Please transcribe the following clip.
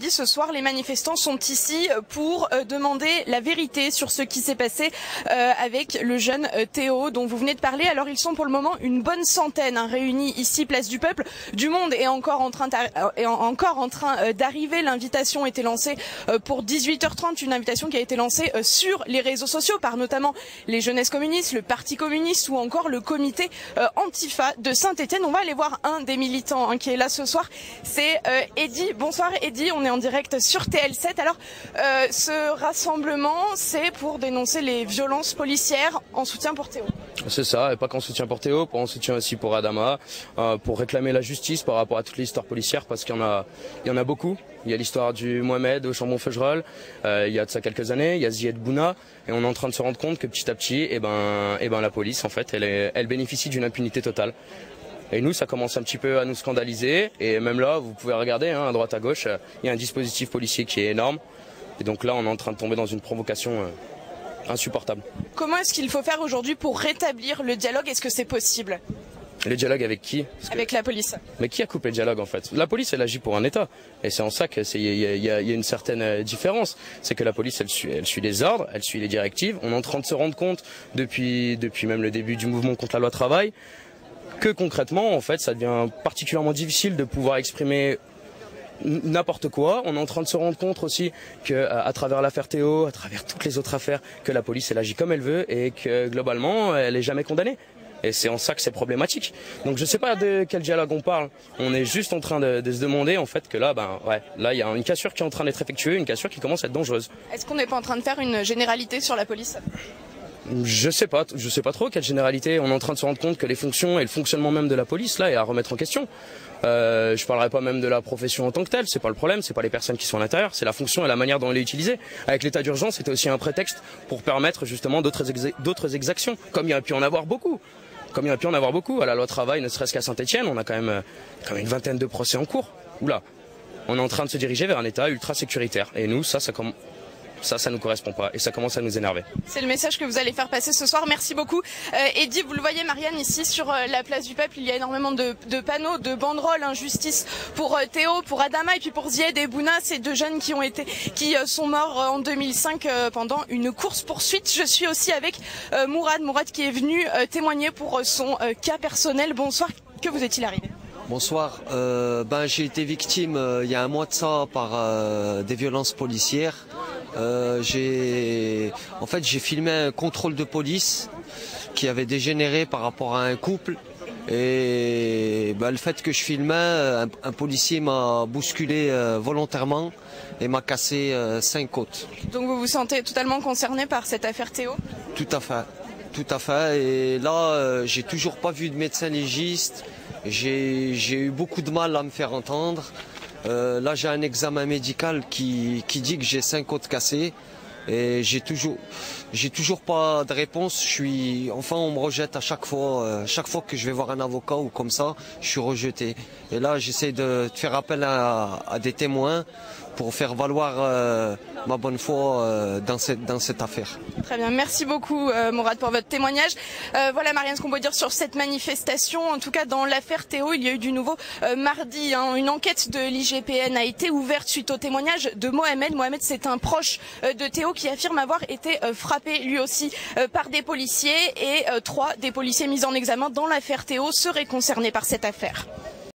dit ce soir, les manifestants sont ici pour demander la vérité sur ce qui s'est passé avec le jeune Théo dont vous venez de parler. Alors ils sont pour le moment une bonne centaine réunis ici, place du Peuple. Du monde est encore en train d'arriver. L'invitation était lancée pour 18h30, une invitation qui a été lancée sur les réseaux sociaux par notamment les Jeunesses communistes, le Parti communiste ou encore le comité Antifa de Saint-Étienne. On va aller voir un des militants qui est là ce soir, c'est Eddy. Bonsoir Eddy, on est en direct sur TL7. Alors ce rassemblement, c'est pour dénoncer les violences policières en soutien pour Théo. C'est ça, et pas qu'en soutien pour Théo, en soutien aussi pour Adama, pour réclamer la justice par rapport à toutes les histoires policières, parce qu'il y en a beaucoup. Il y a l'histoire du Mohamed au Chambon-Feugerolles, il y a de ça quelques années, il y a Zied Bouna, et on est en train de se rendre compte que petit à petit, la police, en fait, elle bénéficie d'une impunité totale. Et nous, ça commence un petit peu à nous scandaliser, et même là, vous pouvez regarder, à droite à gauche, il y a un dispositif policier qui est énorme, et donc là, on est en train de tomber dans une provocation insupportable. Comment est-ce qu'il faut faire aujourd'hui pour rétablir le dialogue? Est-ce que c'est possible? Le dialogue avec qui? Avec la police. Mais qui a coupé le dialogue en fait? La police, elle agit pour un État. Et c'est en ça qu'il y a une certaine différence. C'est que la police, elle suit les ordres, elle suit les directives. On est en train de se rendre compte depuis même le début du mouvement contre la loi travail que concrètement, en fait, ça devient particulièrement difficile de pouvoir exprimer n'importe quoi. On est en train de se rendre compte aussi que à travers l'affaire Théo, à travers toutes les autres affaires, que la police elle agit comme elle veut et que globalement elle est jamais condamnée. Et c'est en ça que c'est problématique. Donc je ne sais pas de quel dialogue on parle. On est juste en train de se demander en fait que là, là il y a une cassure qui est en train d'être effectuée, une cassure qui commence à être dangereuse. Est-ce qu'on n'est pas en train de faire une généralité sur la police? Je sais pas trop quelle généralité. On est en train de se rendre compte que les fonctions et le fonctionnement même de la police là est à remettre en question. Je parlerai pas même de la profession en tant que telle, c'est pas le problème, c'est pas les personnes qui sont à l'intérieur, c'est la fonction et la manière dont elle est utilisée. Avec l'état d'urgence, c'était aussi un prétexte pour permettre justement d'autres exactions, comme il y a pu en avoir beaucoup. À la loi travail, ne serait-ce qu'à Saint-Étienne, on a quand même une vingtaine de procès en cours. Oula, on est en train de se diriger vers un État ultra sécuritaire. Et nous, ça nous correspond pas et ça commence à nous énerver. C'est le message que vous allez faire passer ce soir. Merci beaucoup. Eddy, vous le voyez Marianne, ici sur la place du Peuple, il y a énormément de panneaux, de banderoles, justice pour Théo, pour Adama et puis pour Zied et Bouna, ces deux jeunes qui sont morts en 2005 pendant une course-poursuite. Je suis aussi avec Mourad qui est venu témoigner pour son cas personnel. Bonsoir, que vous est-il arrivé? Bonsoir, j'ai été victime il y a un mois de ça par des violences policières. J'ai filmé un contrôle de police qui avait dégénéré par rapport à un couple et le fait que je filmais, un policier m'a bousculé volontairement et m'a cassé 5 côtes. Donc vous vous sentez totalement concerné par cette affaire Théo? Tout à fait. Et là, j'ai toujours pas vu de médecin légiste. J'ai eu beaucoup de mal à me faire entendre. Là, j'ai un examen médical qui dit que j'ai 5 côtes cassées et j'ai toujours pas de réponse. On me rejette à chaque fois que je vais voir un avocat ou comme ça, je suis rejeté. Et là, j'essaie de faire appel à des témoins pour faire valoir ma bonne foi dans cette affaire. Très bien, merci beaucoup Mourad pour votre témoignage. Voilà Marianne, ce qu'on peut dire sur cette manifestation. En tout cas, dans l'affaire Théo, il y a eu du nouveau mardi. Une enquête de l'IGPN a été ouverte suite au témoignage de Mohamed. Mohamed, c'est un proche de Théo qui affirme avoir été frappé lui aussi par des policiers et 3 des policiers mis en examen dans l'affaire Théo seraient concernés par cette affaire.